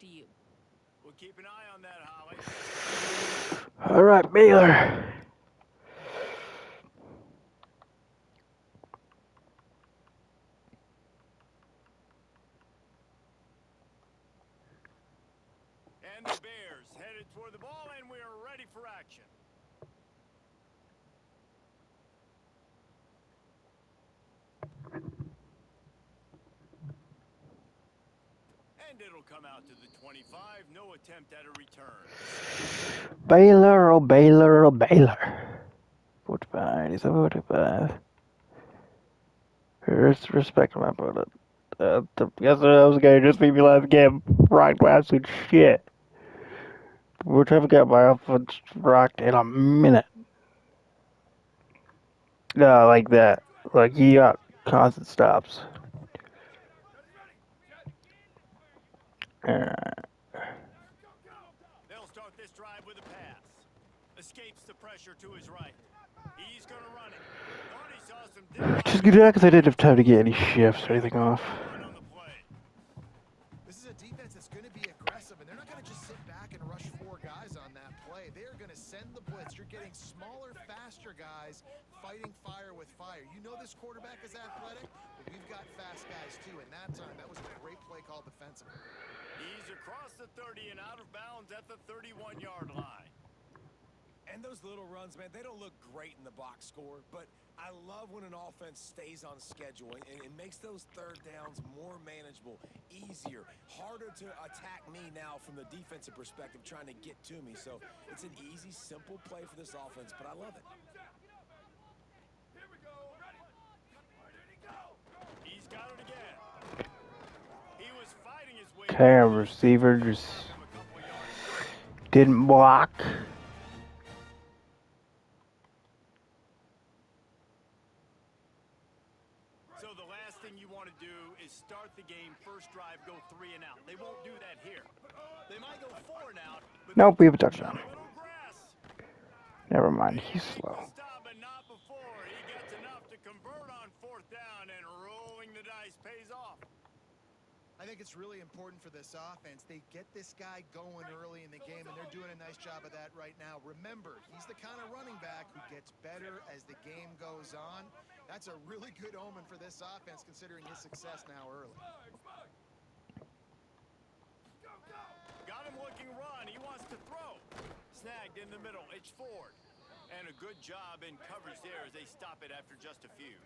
to you. We'll keep an eye on that, Holly. All right, Baylor. And the Bears headed toward the ball, and we are ready for action. And it'll come out to the 25. No attempt at a return. Baylor, oh Baylor, oh Baylor. 45, he's a 45. Respect my opponent. Guess what else guy just beat me last game? Rocked my absolute shit. We're trying to get my offense rocked in a minute. No, like that. Like, he got constant stops. Uh, They'll start this drive with a pass. Escapes the pressure to his right. He's going to run it. Thought he saw some just daylight. good because I didn't have time to get any shifts or And a anything good off. run on the play. This is a defense that's going to be aggressive, and they're not going to just sit back and rush 4 guys on that play. They are going to send the blitz. You're getting smaller, faster guys fighting fire with fire. You know this quarterback is athletic, but we've got fast guys too. And that time, that was a great play call defensively. He's across the 30 and out of bounds at the 31-yard line. And those little runs, man, they don't look great in the box score, but I love when an offense stays on schedule and makes those third downs more manageable, easier, harder to attack me now from the defensive perspective trying to get to me. So it's an easy, simple play for this offense, but I love it. He's got it again. He was fighting his way. Damn, receiver just didn't block. So the last thing you want to do is start the game, first drive, go 3 and out. They won't do that here. They might go 4 and out. Nope, we have a touchdown. Little grass. Never mind, he's slow. Stop, but not before. He gets enough to convert on 4th down, and rolling the dice pays off. I think it's really important for this offense. They get this guy going early in the game, and they're doing a nice job of that right now. Remember, he's the kind of running back who gets better as the game goes on. That's a really good omen for this offense, considering his success now early. Got him looking run. He wants to throw. Snagged in the middle. It's Ford. And a good job in coverage there as they stop it after just a few.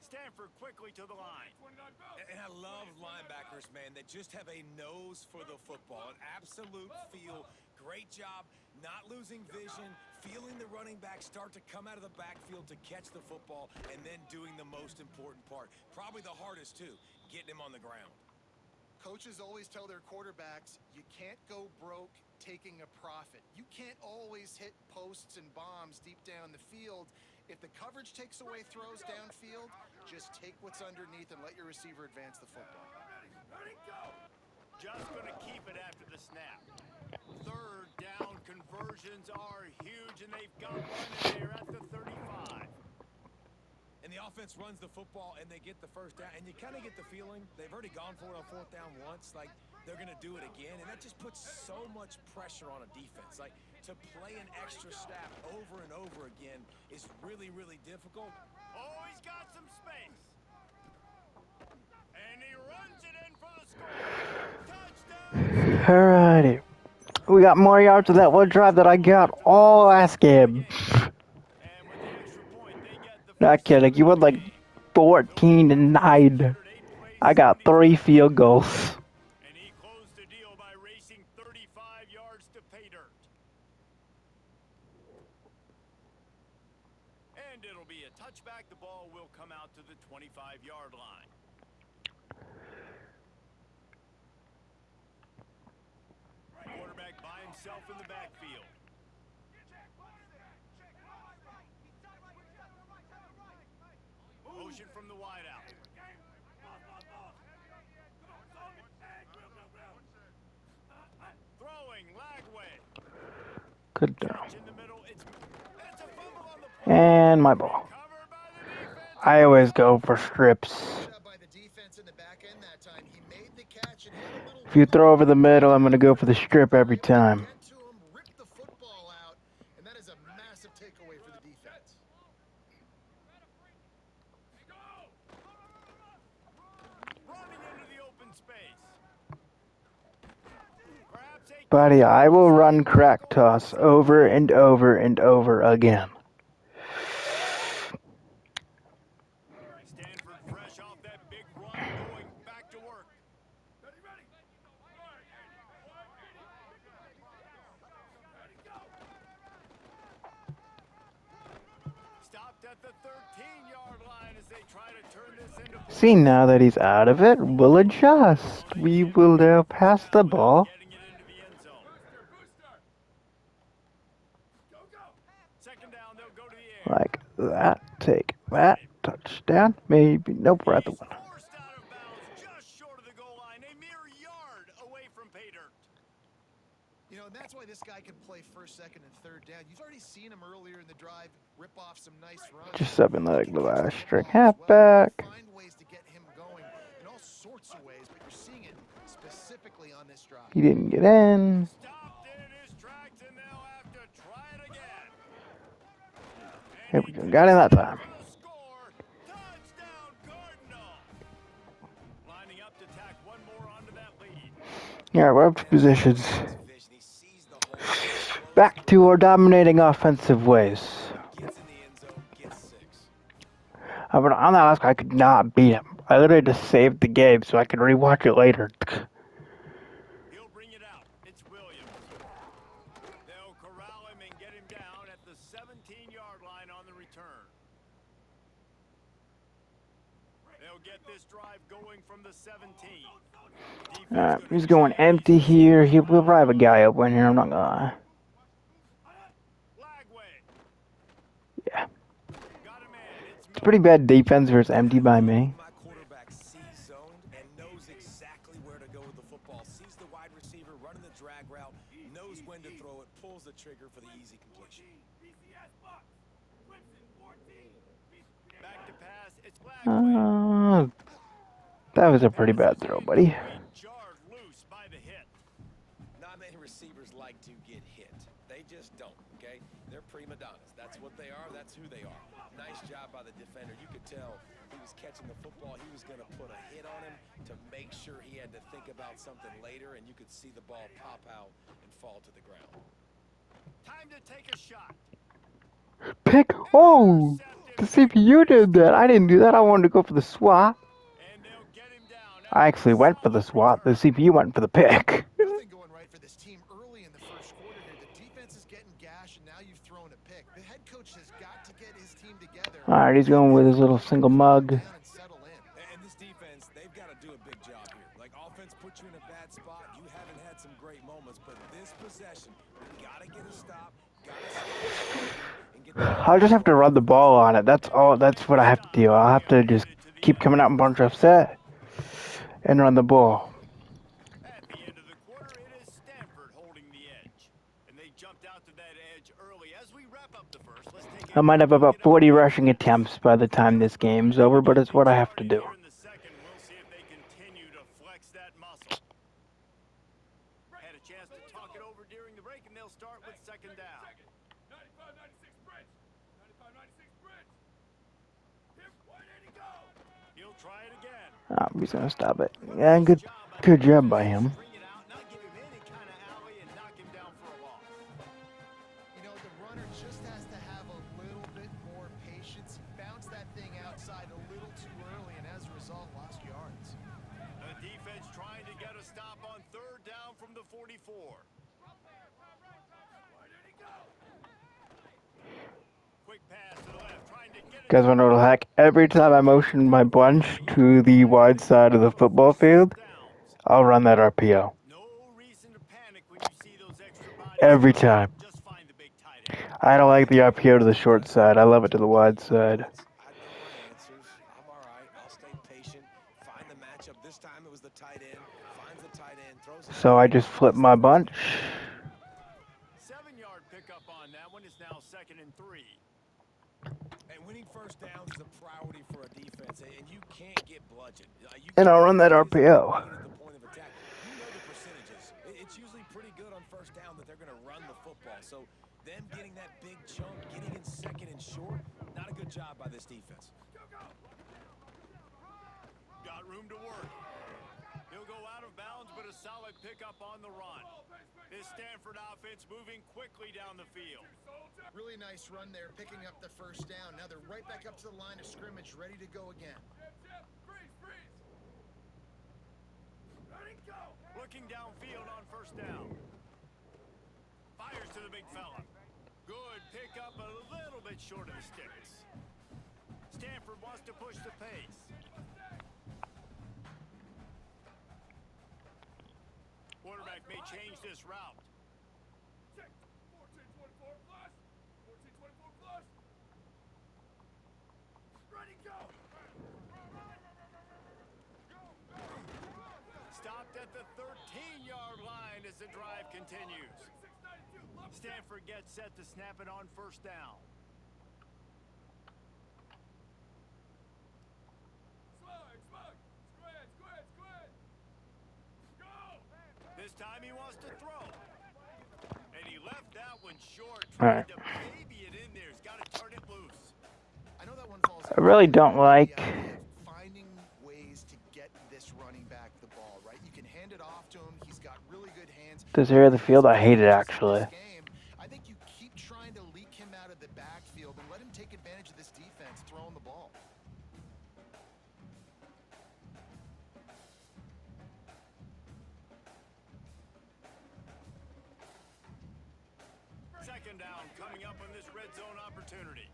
Stanford quickly to the line. And I love linebackers, man, that just have a nose for the football, an absolute feel. Great job not losing vision, feeling the running back start to come out of the backfield to catch the football, and then doing the most important part. Probably the hardest, too, getting him on the ground. Coaches always tell their quarterbacks, you can't go broke taking a profit. You can't always hit posts and bombs deep down the field. If the coverage takes away throws downfield, just take what's underneath and let your receiver advance the football. Just going to keep it after the snap. 3rd down conversions are huge, and they've got one, and they're at the 35. And the offense runs the football, and they get the first down. And you kind of get the feeling they've already gone for it on 4th down once. Like, they're going to do it again. And that just puts so much pressure on a defense. Like, to play an extra snap over and over again is really, really difficult. Oh, he's got some space. And he runs it in for the score. Touchdown. Alrighty. We got more yards of that one drive that I got all last game. And with the extra point, they get the Not kidding, you won like 14-9. I got 3 field goals. And he closed the deal by racing 35 yards to pay dirt. And it'll be a touchback. The ball will come out to the 25-yard line. Quarterback by himself in the backfield. Motion from the wideout. Throwing, Lagway. Good down. Catch in the middle. It's a fumble on the play. And my ball. Covered by the defense. I always go for strips. By the defense in the back end that time, he made the catch and had a little If you throw over the middle, I'm gonna go for the strip every time. Get to him, rip the football out, and that is a massive takeaway for the defense. Running into the open space. Perhaps a Buddy, I will run crack toss over and over and over again. Stanford fresh off that big run, going back to work. Stopped at the 13-yard line as they try to turn this into points. See, now that he's out of it, we'll adjust. We will now pass the ball Getting it into the end zone. Second down, they'll go to the air. like that. Take that. Touchdown. Maybe. Nope, we're at the He's one. forced out of bounds just short of the goal line, a mere yard away from pay dirt. You know, and that's why this guy can play first, second, and third down. You've already seen him earlier in the drive rip off some nice runs. Just something like the last string. Well, Halfback. find ways to get him going in all sorts of ways, but you're seeing it specifically on this drive. He didn't get in. Stopped in his tracks, and they'll have to try it again. Here we go. Got in that time. Will score. Touchdown, Cardinal. Lining up to tack one more onto that lead. Yeah, we're up to positions. Vision, he sees the hole. Back to our dominating offensive ways. Gets in the end zone, gets 6. On that last guy, I could not beat him. I literally just saved the game so I could rewatch it later. He'll bring it out. It's Williams. They'll corral him and get him down at the 17-yard line on the return. They'll get this drive going from the 17. Alright, he's going empty here. We'll probably have a guy open here, I'm not gonna lie. Lagway. Yeah. Got him in. It's It's pretty bad defense versus empty by me. My quarterback sees zoned and knows exactly where to go with the football. Sees the wide receiver running the drag route, knows when to throw it, pulls the trigger for the easy completion. back to pass. It's Lagway. That was a pretty bad throw, buddy. Jarred loose by the hit. Not many receivers like to get hit. They just don't, okay? They're prima donnas. That's what they are. That's who they are. Nice job by the defender. You could tell he was catching the football. He was going to put a hit on him to make sure he had to think about something later, and you could see the ball pop out and fall to the ground. Time to take a shot. Pick. Oh! The CPU did that. I didn't do that. I wanted to go for the swat. And they'll get him down. I actually went for the swat. The CPU went for the pick. Nothing going right for this team early in the first quarter here. The defense is getting gashed, and now you've thrown a pick. The head coach has got to get his team together. Alright, he's going with his little single mug. Down and settle in. And this defense, they've got to do a big job here. Like, offense puts you in a bad spot. You haven't had some great moments, but this possession, you got to get a stop. Got to and get the I'll just have to run the ball on it. That's all. That's what I have to do. I'll have to just keep coming out and bunch offset and run the ball. At the end of the quarter, it is Stanford holding the edge. And they jumped out to that edge early. As we wrap up the first, let's take I might have about 40 rushing attempts by the time this game's over, but it's what I have to do. Here in the second, we'll see if they continue to flex that muscle. Had a chance to talk it over during the break, and they'll start with second down. 95-96 bridge. 95-96 bridge. Hip, why did he go? He'll try it again. Oh, he's gonna stop it. Yeah, good job by him. Bring it out, not give him any kind of alley, and knock him down for a loss. You know, the runner just has to have a little bit more patience. He bounced that thing outside a little too early, and as a result, lost yards. The defense trying to get a stop on third down from the 44. Quick pass to the left, trying to get it. Guys wanna know what the heck? Every time I motion my bunch to the wide side of the football field, Downs. I'll run that RPO. No reason to panic when you see those extra bodies. Every time. Just find the big tight end. I don't like the RPO to the short side. I love it to the wide side. I know my answers. I'm all right. I'll stay patient. Find the matchup. This time it was the tight end. Finds the tight end. Throws it. So I just flip my bunch. 7-yard pickup on that one is now 2nd and 3. And winning first downs is a priority for a defense, and you can't get bludgeoned. And I'll run that RPO. At the point of attack. You know the it's usually pretty good on first down that they're going to run the football. So them getting that big chunk, getting in second and short, not a good job by this defense. Got room to work. He'll go out of bounds, but a solid pickup on the run. This Stanford offense moving quickly down the field. Really nice run there, picking up the first down. Now they're right back up to the line of scrimmage, ready to go again. Freeze! Ready, go! Looking downfield on first down. Fires to the big fella. Good pickup, a little bit short of the sticks. Stanford wants to push the pace. Quarterback may change this route. Check. 14-24 plus. 14-24 plus. Ready, go! Stopped at the 13-yard line as the drive continues. Stanford gets set to snap it on first down. Slug. Squid. Go! This time he wants to throw. And he left that one short. All right. Tried to baby it in there. He's got to turn it loose. I know that one falls. I really don't like The idea of finding ways to get this running back the ball, right? You can hand it off to him. He's got really good hands. this area of the field. I hate it, actually. I think you keep trying to leak him out of the backfield and let him take advantage of this defense throwing the ball. Second down coming up on this red zone opportunity.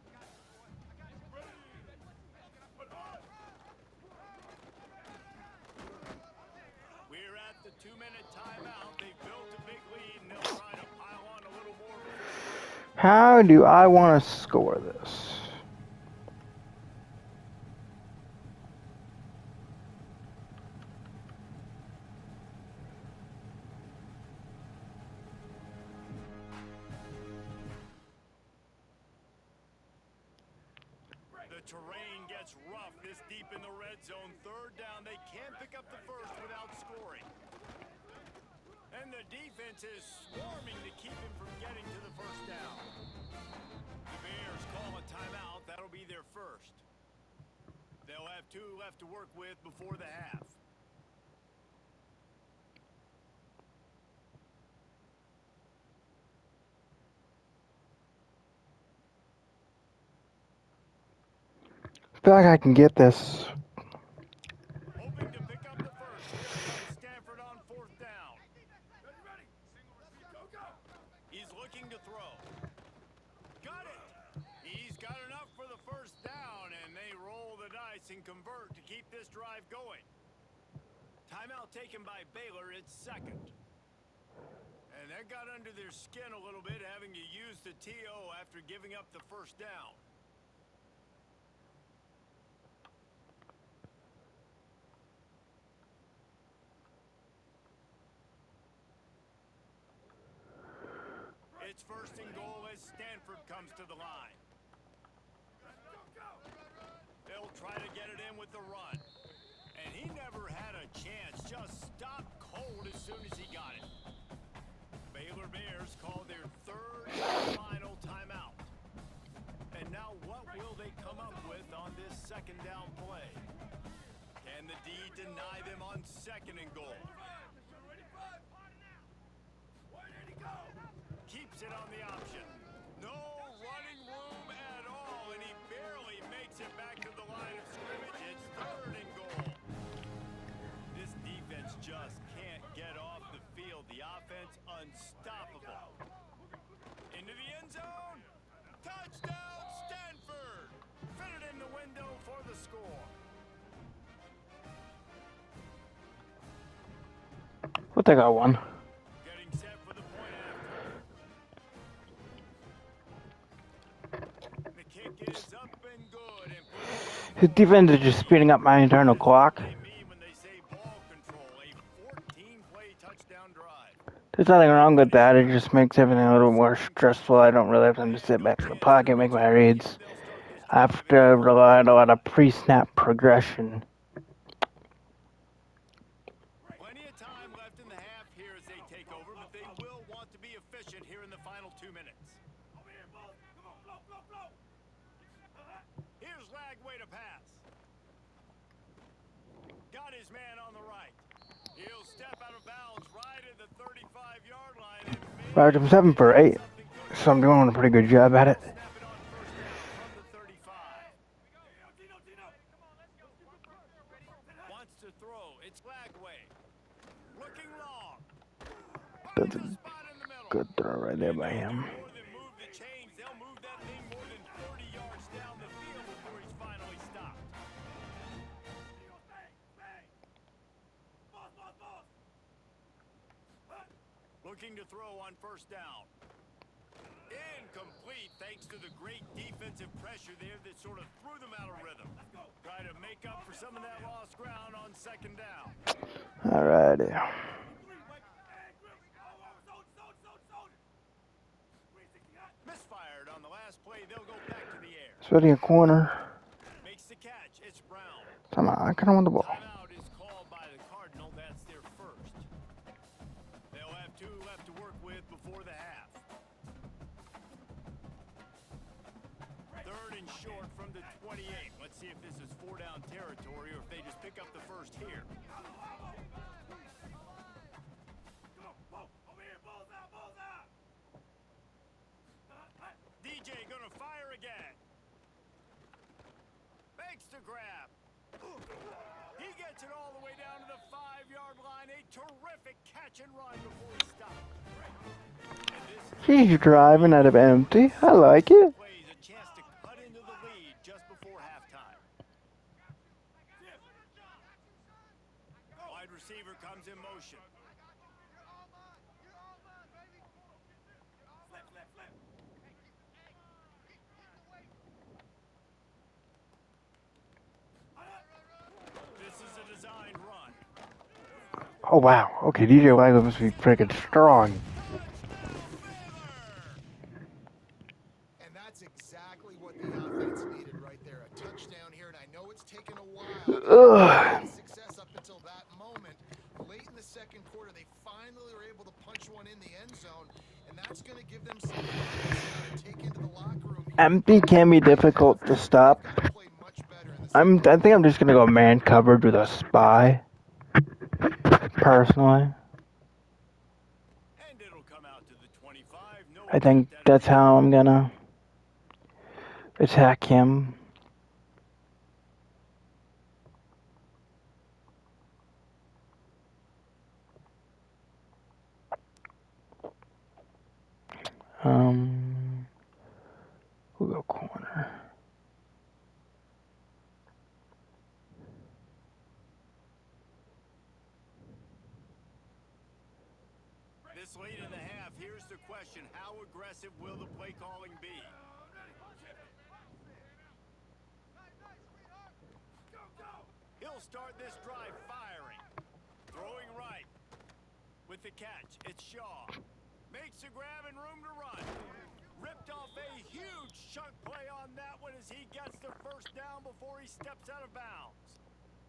We're at the 2-minute timeout. They've built a big lead, and they'll try to pile on a little more before the break. How do I want to score this? The terrain gets rough this deep in the red zone. Third down, they can't pick up the first without scoring. And the defense is swarming to keep him from getting to the first down. The Bears call a timeout. That'll be their first. They'll have 2 left to work with before the half. I feel like I can get this. Hoping to pick up the first. Here comes Stanford on fourth down. Ready. Go! He's looking to throw. Got it. He's got enough for the first down, and they roll the dice and convert to keep this drive going. Timeout taken by Baylor. It's second. And that got under their skin a little bit, having to use the TO after giving up the first down. It's first and goal as Stanford comes to the line. Go! They'll try to get it in with the run. And he never had a chance. Just stopped cold as soon as he got it. Baylor Bears call their third and final timeout. And now what will they come up with on this second down play? Can the D deny them on second and goal? Keeps it on the option. No running room at all, and he barely makes it back to the line of scrimmage. It's third and goal. This defense just can't get off the field. The offense unstoppable. Into the end zone. Touchdown, Stanford. Fitted in the window for the score. I think I won. Getting set for the point after. The kick is up and good. And His defense is just speeding up my internal clock. they mean when they say ball control, a 14-play touchdown drive. There's nothing wrong with that. It just makes everything a little more stressful. I don't really have time to sit back in the pocket and make my reads. I have to rely on a lot of pre-snap progression. Plenty of time left in the half here as they take over, but they will want to be efficient here in the final 2 minutes. Over here, Bulls. Come on, flow, flow, flow. Here's Lagway to pass. Got his man on the right. He'll step out of bounds right at the 35-yard line. And Right, I'm 7 for 8, so I'm doing a pretty good job at it. snap it on first down from the 35. Tino. Come on, let's go. Wants to throw. It's Lagway. Looking long. That's a Finds a spot in the middle. good throw right there by him. More than move the chains. They'll move that thing more than 30 yards down the field before he's finally stopped. Looking to throw on first down. Incomplete thanks to the great defensive pressure there that sort of threw them out of rhythm. Try to make up for some of that lost ground on second down. Alrighty. Misfired on the last play. They'll go back to the air. Splitting a corner. Makes the catch. It's Brown. Come on, I kind of want the ball. Timeout is called by the Cardinal. That's their first. They'll have 2 left to work with before the half. 3rd and short from the 28. Let's see if this is 4-down territory or if they just pick up the first here. DJ gonna fire again. Makes the grab. He gets it all the way down to the 5-yard line. A terrific catch and run before he stopped. And this He's driving out of empty. I like it. plays a chance to cut into the lead just before halftime. Wide receiver comes in motion. This is a designed run. Oh wow. Okay, DJ Wagler must be freaking strong. And that's exactly what the offense needed right there. A touchdown here, and I know it's taken a while. Ugh. Success up until that moment. Late in the second quarter, they finally were able to punch one in the end zone, and that's going to give them some confidence now to take into the locker room. Empty can be difficult to stop. Play much better in the I think I'm just gonna go man coverage with a spy. Personally, And it'll come out to the 25. No I think attempt at that's a how I'm gonna attack him. We'll go corner. This late in the half, here's the question. How aggressive will the play calling be? He'll start this drive firing. Throwing right. With the catch, it's Shaw. Makes a grab and room to run. Ripped off a huge chunk play on that one as he gets the first down before he steps out of bounds.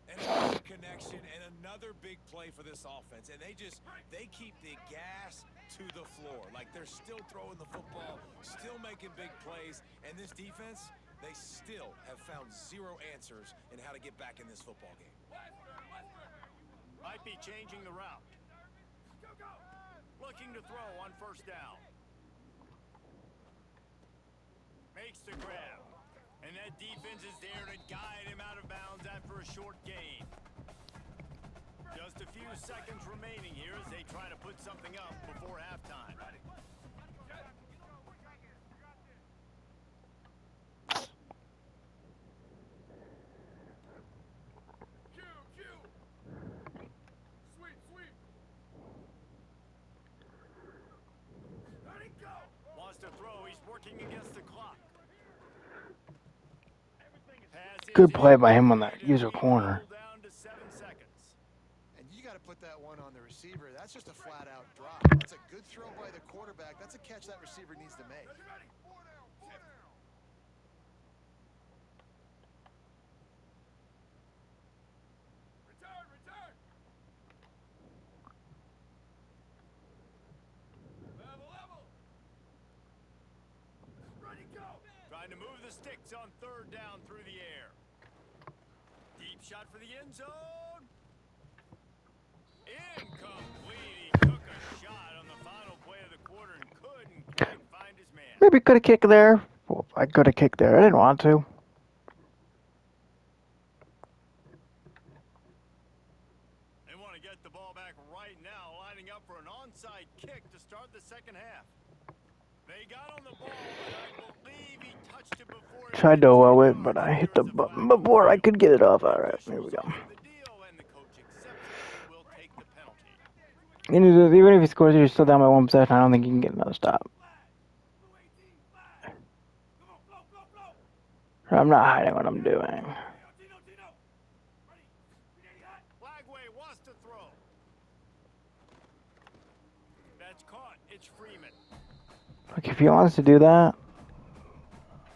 And another connection and another big play for this offense. And they keep the gas to the floor. Like they're still throwing the football, still making big plays. And this defense, they still have found 0 answers in how to get back in this football game. Might be changing the route. Looking to throw on first down. Makes the grab. And that defense is there to guide him out of bounds after a short gain. Just a few seconds remaining here as they try to put something up before halftime. Sweep. Let it go. Wants to throw. He's working against the clock. Pass is Good play by him on incomplete, that and user we corner. dribble down to 7 seconds. And you got to put that one on the receiver. That's just a flat-out drop. That's a good throw by the quarterback. That's a catch that receiver needs to make. Return. the sticks on third down through the air. Deep shot for the end zone. Incomplete. He took a shot on the final play of the quarter and couldn't quite find his man. Maybe could have kicked there. Well, I could have kicked there. I didn't want to. They want to get the ball back right now, lining up for an onside kick to start the second half. They got on the ball, but I believe he touched it before. Tried to low it, but I hit the button before I could get it off. All right, here we go. Even if he scores, he's still down by 1 possession. I don't think he can get another stop. I'm not hiding what I'm doing. Lagway wants to throw. That's caught. It's Freeman. Look, if he wants to do that,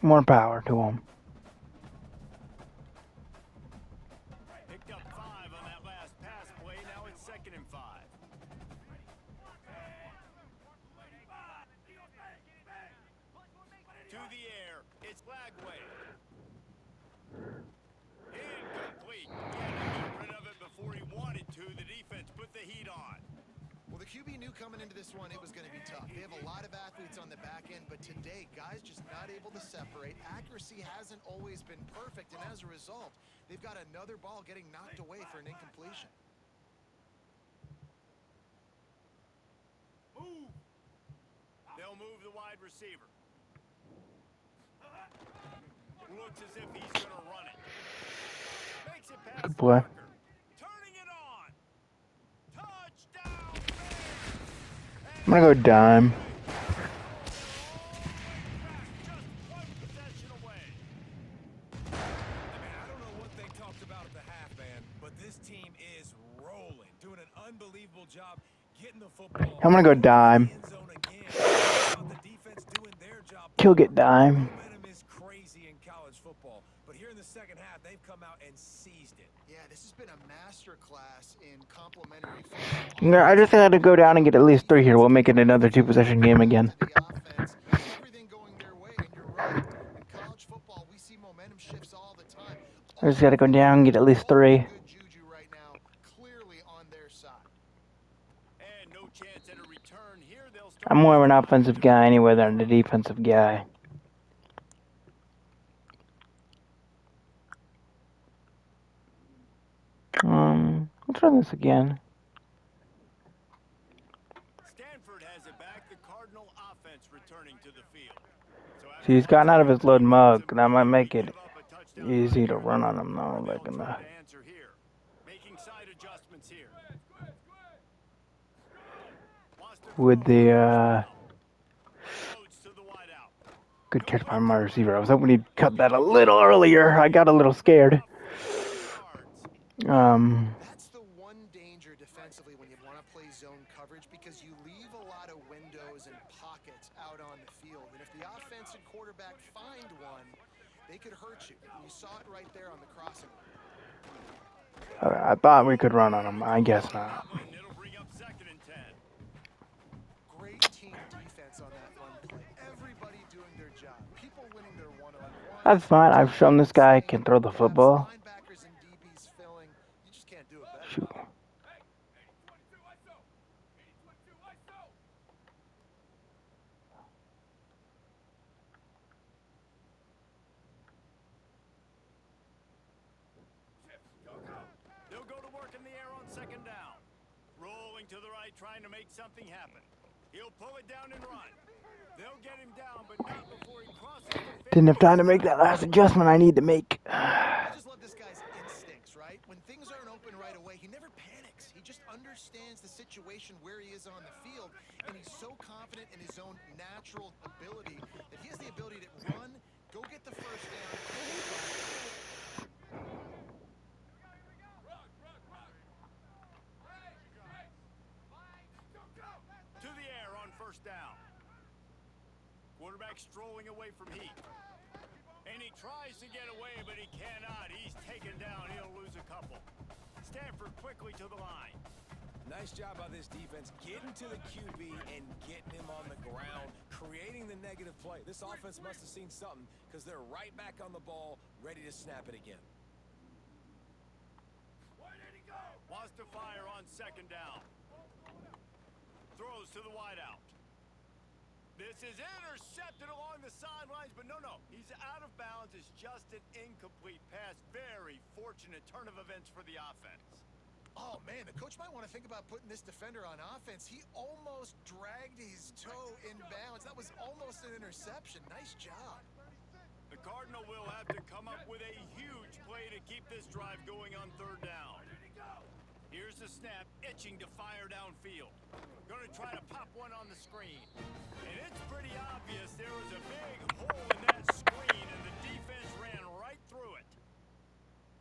more power to him. Picked up 5 on that last pass play. Now it's 2nd and 5. To the air. It's Lagway. Incomplete. He had to get rid of it before he wanted to. The defense put the heat on. Well, the QB knew coming into this one it was going to be tough. They have a lot of athletes on the back end, but today, guys just not able to separate. Accuracy hasn't always been perfect, and as a result, they've got another ball getting knocked away for an incompletion. Move. They'll move the wide receiver. Looks as if he's going to run it. Makes it past Good play. Walker. Turning it on. Touchdown, Bears. I'm gonna go dime. Just 1 possession away. Man, I don't know what they talked about at the half, man, but this team is rolling, doing an unbelievable job getting the football. I'm gonna go dime. End zone again. The defense doing their job. Kill get dime. Momentum is crazy in college football, but here in the second half, they've come out and seized it. Yeah, this has been a master class in complementary football. I just had to go down and get at least 3 here. We'll make it another 2-possession game again. The offense, everything going their way, and you're right. In college football, we see momentum shifts all the time. I just gotta go down and get at least 3. Good juju right now, clearly on their side. And no chance at a return here. They'll start. I'm more of an offensive guy anyway than a defensive guy. Let's run this again. Stanford has it back. The Cardinal offense returning to the field. So See, he's gotten out of his load mug. That might make it easy to run on him though. Like in the answer here. Making side adjustments here. with the Loads to the wideout. good catch by my receiver. I was hoping he'd cut that a little earlier. I got a little scared. That's the one danger defensively when you want to play zone coverage, because you leave a lot of windows and pockets out on the field. And if the offensive quarterback find one, they could hurt you. You saw it right there on the crossing line. I thought we could run on him. I guess not. It'll bring up 2nd and 10. Great team defense on that run play. Everybody doing their job. People winning their one-on-one. That's fine. I've shown this guy can throw the football. Linebackers and DBs filling. You just can't do it better. Shoot. They'll go to work in the air on 2nd down. Rolling to the right, trying to make something happen. He'll pull it down and run. They'll get him down, but not before he crosses the 50. Didn't have time to make that last adjustment I need to make. I just love this guy's instincts, right? When things aren't open right away, he never panics. He just understands the situation where he is on the field, and he's so confident in his own natural ability that he has the ability to run, go get the first down. To the air on 1st down. Quarterback strolling away from Heat. And he tries to get away, but he cannot. He's taken down. He'll lose a couple. Stanford quickly to the line. Nice job by this defense getting to the QB and getting him on the ground, creating the negative play. This offense must have seen something because they're right back on the ball, ready to snap it again. Where did he go? Wants to fire on second down. Throws to the wideout. This is intercepted along the sidelines, but no. He's out of bounds. It's just an incomplete pass. Very fortunate turn of events for the offense. Oh, man, the coach might want to think about putting this defender on offense. He almost dragged his toe in bounds. That was almost an interception. Nice job. The Cardinal will have to come up with a huge play to keep this drive going on third down. Here's the snap, itching to fire downfield. Gonna try to pop one on the screen. And it's pretty obvious there was a big hole in that screen, and the defense ran right through it.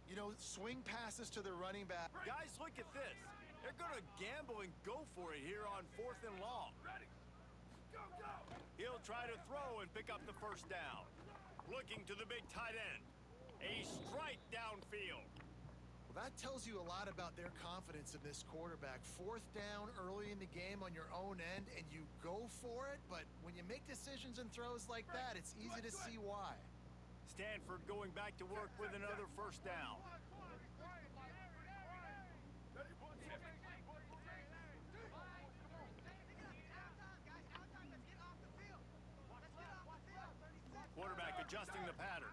You know, swing passes to the running back. Guys, look at this. They're gonna gamble and go for it here on 4th and long. Ready? Go, go! He'll try to throw and pick up the first down. Looking to the big tight end. A strike downfield. Well, that tells you a lot about their confidence in this quarterback. 4th down early in the game on your own end, and you go for it, but when you make decisions and throws like that, it's easy to see why. Stanford going back to work with another first down. Quarterback adjusting the pattern.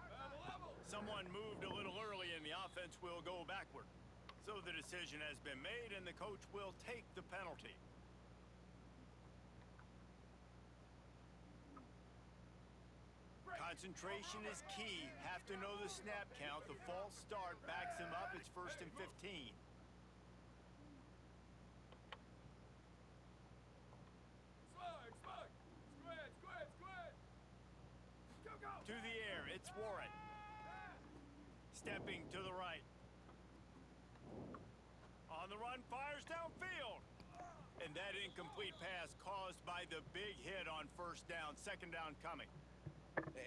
Someone moved a little early and the offense will go backward. So the decision has been made and the coach will take the penalty. Concentration is key. Have to know the snap count. The false start backs him up. It's 1st and 15. To the air, it's Warren. Stepping to the right. On the run, fires downfield. And that incomplete pass caused by the big hit on 1st down. 2nd down coming.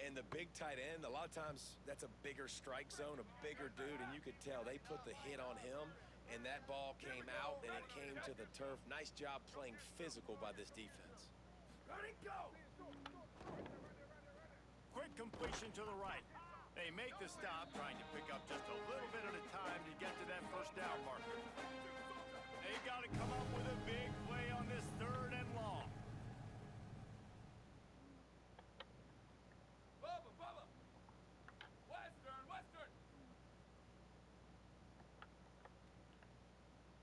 And the big tight end, a lot of times that's a bigger strike zone, a bigger dude, and you could tell they put the hit on him, and that ball came out, and it came to the turf. Nice job playing physical by this defense. Ready, go! Quick completion to the right. They make the stop, trying to pick up just a little bit at a time to get to that 1st down marker. They got to come up with a big play on this 3rd and long. Bubba! Western!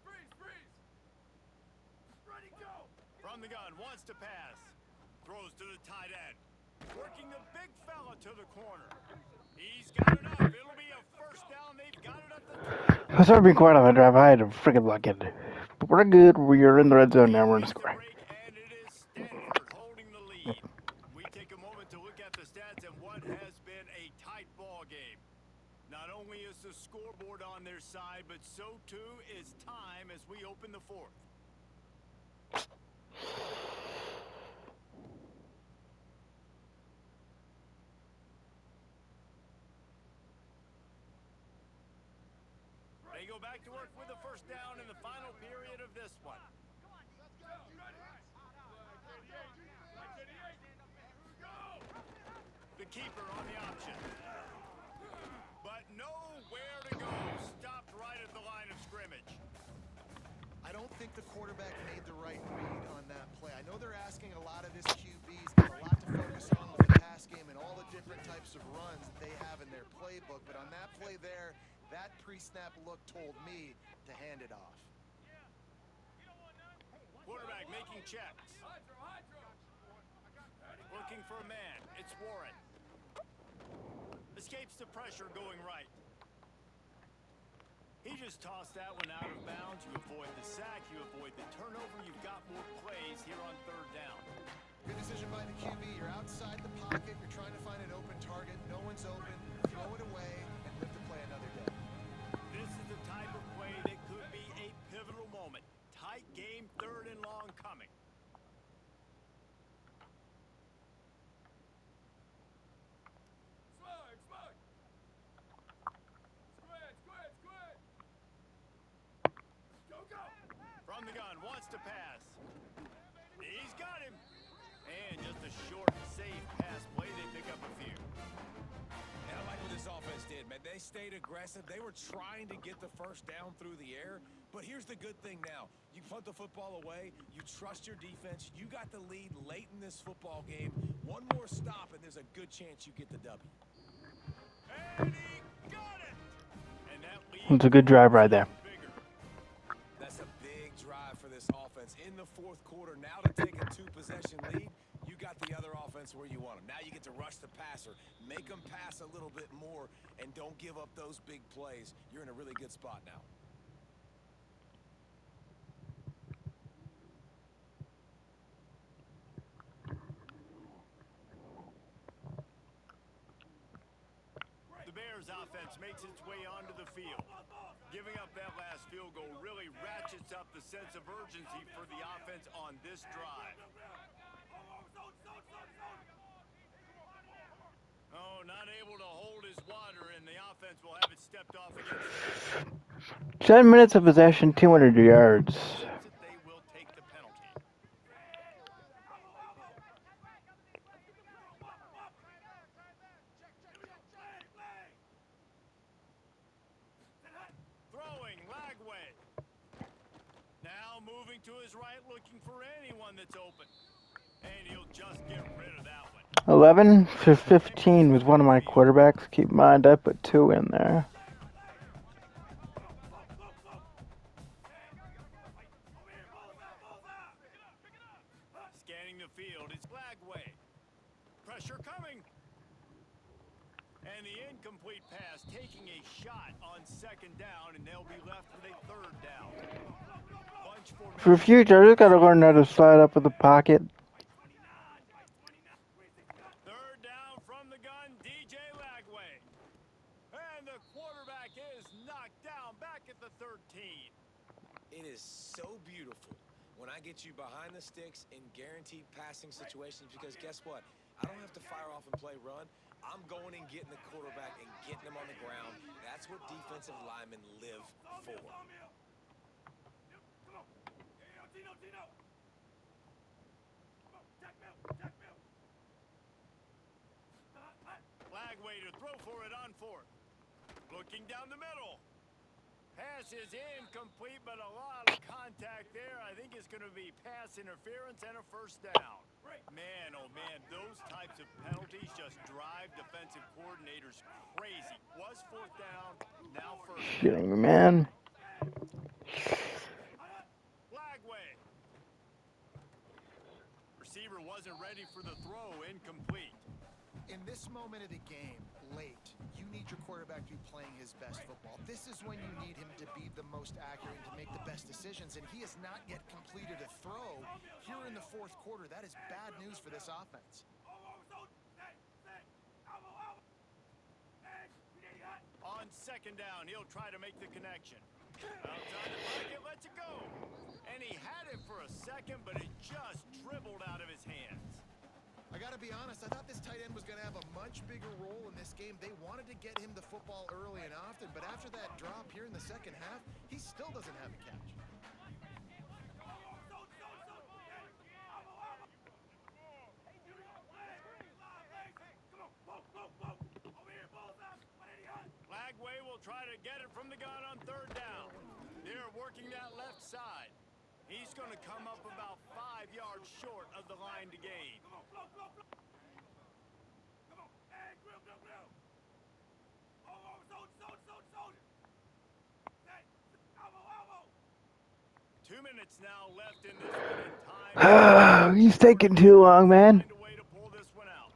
Freeze! Ready, go! From the gun, wants to pass. Throws to the tight end. Working the big fella to the corner. He's got it up. It'll be a 1st down. They've got it up the 12. I started being quiet on that drive. I had to freaking luck it. But we're good. We're in the red zone now. We're in the score. And it is Stanford holding the lead. We take a moment to look at the stats and what has been a tight ball game. Not only is the scoreboard on their side, but so too is time as we open the 4th. They go back to work with the 1st down in the final period of this one. The keeper on the option. But nowhere to go. Stopped right at the line of scrimmage. I don't think the quarterback made the right read on that play. I know they're asking a lot of his QBs. There's a lot to focus on with the pass game and all the different types of runs that they have in their playbook. But on that play there, that pre-snap look told me to hand it off. Quarterback making checks. Looking for a man. It's Warren. Escapes the pressure going right. He just tossed that one out of bounds. You avoid the sack. You avoid the turnover. You've got more plays here on 3rd down. Good decision by the QB. You're outside the pocket. You're trying to find an open target. No one's open. Throw it away and live to play another day. This is the type of play that could be a pivotal moment. Tight game, 3rd and long coming. Go! From the gun, wants to pass. He's got him. And just a a short, safe pass play, they pick up a few. And I like what this offense did, man. They stayed aggressive. They were trying to get the first down through the air. But here's the good thing now. You punt the football away. You trust your defense. You got the lead late in this football game. One more stop, and there's a good chance you get the W. And he got it! And that lead It's a good drive right there. bigger. That's a big drive for this offense in the fourth quarter. Now to take a two-possession lead, you got the other offense where you want them. Now you get to rush the passer, make them pass a little bit more, and don't give up those big plays. You're in a really good spot now. The Bears offense makes its way onto the field. Giving up that last field goal really ratchets up the sense of urgency for the offense on this drive. Oh, not able to hold his water, and the offense will have it stepped off against 10 minutes of possession, 200 yards. that they will take the penalty. Throwing, Lagway. Now moving to his right, looking for anyone that's open. And he'll just get rid of that one. 11 to 15 was one of my quarterbacks. Keep in mind, I put 2 in there. Scanning the field, it's Lagway. Pressure coming. And the incomplete pass taking a shot on second down, and they'll be left with a third down. Bunch formation. For future, I just gotta learn how to slide up in the pocket. Third down from the gun, DJ Lagway. And the quarterback is knocked down back at the 13. It is so beautiful when I get you behind the sticks in guaranteed passing situations, because guess what? I don't have to fire off and play run. I'm going and getting the quarterback and getting him on the ground. That's what defensive linemen live for. Lagway to throw for it on fourth. Looking down the middle. Pass is incomplete, but a lot of contact there. I think it's going to be pass interference and a first down. Man, oh man, those types of penalties just drive defensive coordinators crazy. Was fourth down, now first down. Kidding me, man. Lagway. Receiver wasn't ready for the throw, incomplete. In this moment of the game, late, you need your quarterback to be playing his best football. This is when you need him to be the most accurate and to make the best decisions, and he has not yet completed a throw here in the fourth quarter. That is bad news for this offense. On second down, he'll try to make the connection. Outside the pocket, lets it go. And he had it for a second, but it just dribbled out of his hands. I got to be honest, I thought this tight end was going to have a much bigger role in this game. They wanted to get him the football early and often, but after that drop here in the second half, he still doesn't have a catch. Lagway will try to get it from the gun on third down. They're working that left side. He's going to come up about 5 yards short of the line to gain. 2 minutes now left in this one in time. He's taking too long, man. Find a way to pull this one out.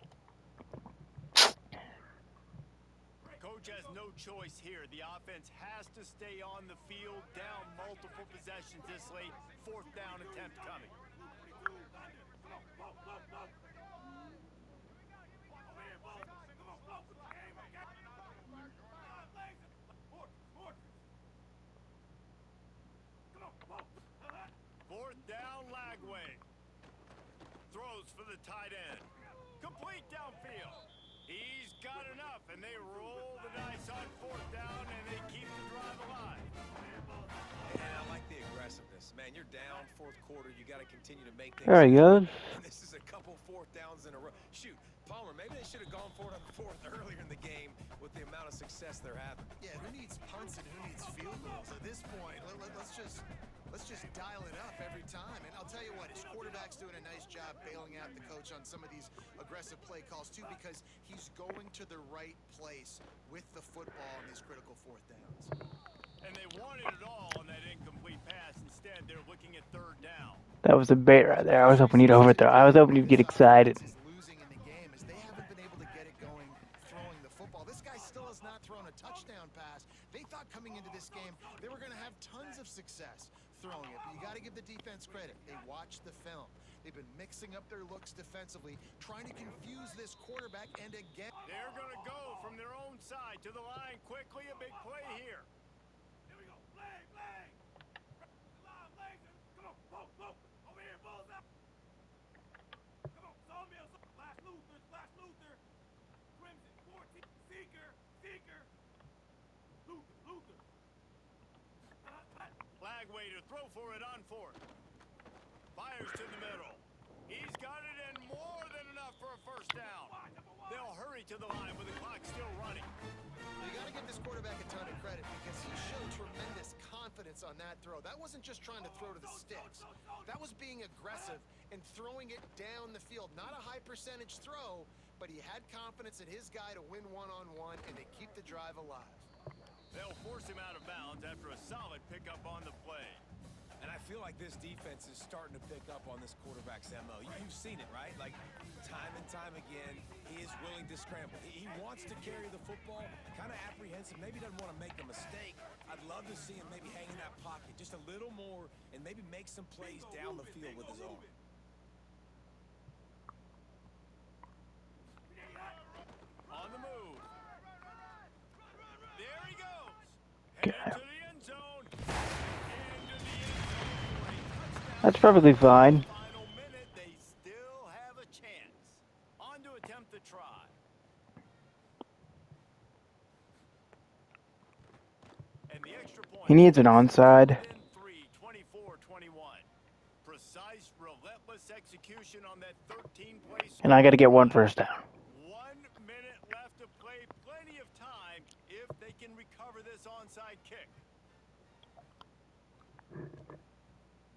Coach has no choice here. The offense has to stay on the field, down multiple possessions this late. Fourth down attempt coming. Fourth down, Lagway. Throws for the tight end. Complete downfield. He's got enough, and they roll the dice on fourth down, and they keep the drive alive. They And I like the aggressiveness. Man, you're down fourth quarter. You got to continue to make things There he goes. And this is a couple fourth downs in a row. Shoot, Palmer, maybe they should have gone for it on the fourth earlier in the game with the amount of success they're having. Yeah, who needs punts and who needs field goals? At this point, let's just dial it up every time. And I'll tell you what, his quarterback's doing a nice job bailing out the coach on some of these aggressive play calls too, because he's going to the right place with the football on these critical fourth downs. And they wanted it all on that incomplete pass. Instead, they're looking at third down. That was a bait right there. I was hoping he'd overthrow. I was hoping he'd get excited. Is losing in the game as they haven't been able to get it going throwing the football. This guy still has not thrown a touchdown pass. They thought coming into this game they were going to have tons of success throwing it. But you got to give the defense credit. They watched the film. They've been mixing up their looks defensively, trying to confuse this quarterback, and again They're going to go from their own side to the line quickly. A big play here. Here we go. Leg, leg. Line, legs. Come on, poke, poke. Over here, balls out. Come on, Sawmill. Flash Luther, Flash Luther. Crimson, 14. Seeker, Seeker. Luther, Luther. Flag waiter, throw for it on fourth. Fires to the middle. He's got it and more than enough for a first down. They'll hurry to the line with the clock still running. you got to give this quarterback a ton of credit because he showed tremendous confidence on that throw. That wasn't just trying to throw to the sticks. That was being aggressive and throwing it down the field. Not a high percentage throw, but he had confidence in his guy to win one-on-one and to keep the drive alive. They'll force him out of bounds after a solid pickup on the play. And I feel like this defense is starting to pick up on this quarterback's MO. You've seen it, right? Like, time and time again, he is willing to scramble. He wants to carry the football, kind of apprehensive, maybe doesn't want to make a mistake. I'd love to see him maybe hang in that pocket just a little more and maybe make some plays down the field with his arm. On the move. There he goes. Headed to the end zone. Into the end zone for a touchdown. That's perfectly fine. Final minute, they still have a chance. On to attempt the try. And the extra point. He needs an onside. 24-21. Precise, relentless execution on that 13-play. And I got to get one first down. 1 minute left to play. Plenty of time if they can recover this onside kick.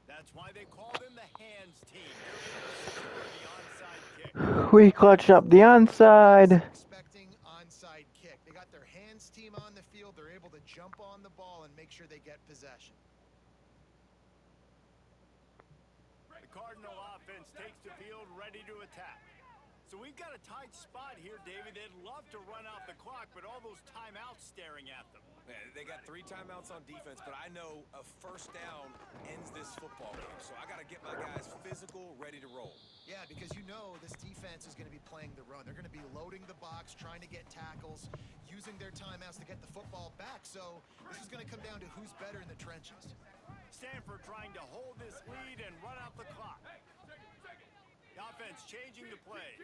That's why they call them the hands team. They're able to secure the onside kick. We clutched up the onside. Expecting onside kick. They got their hands team on the field. They're able to jump on the ball and make sure they get possession. The Cardinal offense takes the field ready to attack. So we've got a tight spot here, David. They'd love to run out the clock, but all those timeouts staring at them. Man, they got 3 timeouts on defense, but I know a first down ends this football game. So I got to get my guys physical, ready to roll. Yeah, because you know this defense is going to be playing the run. They're going to be loading the box, trying to get tackles, using their timeouts to get the football back. So this is going to come down to who's better in the trenches. Stanford trying to hold this lead and run out the clock. The offense changing the play.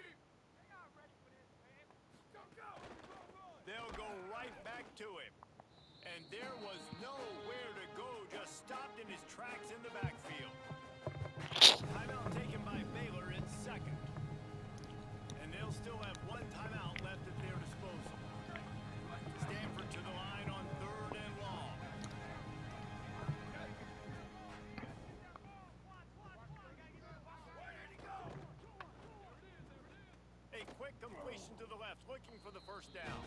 They'll go right back to him. And there was nowhere to go, just stopped in his tracks in the backfield. Timeout taken by Baylor in second. And they'll still have 1 timeout left at their disposal. Stanford to the line on 3rd and long. A quick completion to the left, looking for the first down.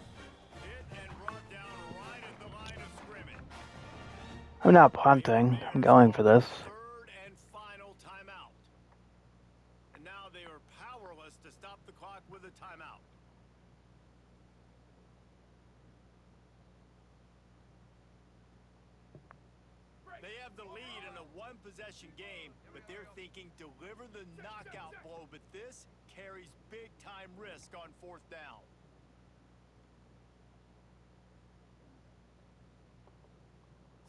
Hit and brought down right at the line of scrimmage. I'm not punting. I'm going for this. 3rd and final timeout. And now they are powerless to stop the clock with a timeout. They have the lead in a 1-possession game, but they're thinking deliver the knockout blow, but this carries big-time risk on 4th down.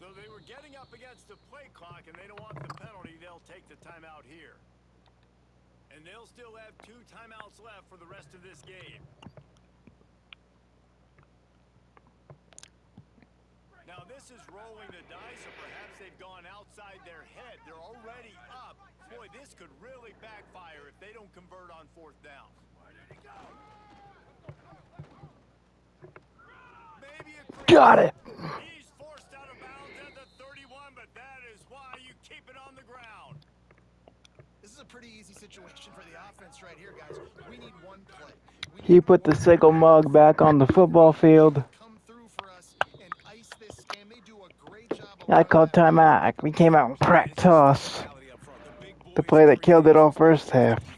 So they were getting up against the play clock, and they don't want the penalty. They'll take the timeout here. And they'll still have 2 timeouts left for the rest of this game. Now this This is rolling the dice, or perhaps they've gone outside their head. They're already up. Boy, this could really backfire if they don't convert on 4th down. Maybe a Got it. He's forced out of bounds at the 31, but that is why you keep it on the ground. This is a pretty easy situation for the offense right here, guys. We need one play. We He need put the one sickle play. mug back on the football field. Come through for us and ice this game. They do a great job. I called timeout. We came out and cracked toss. The play that killed it all first half.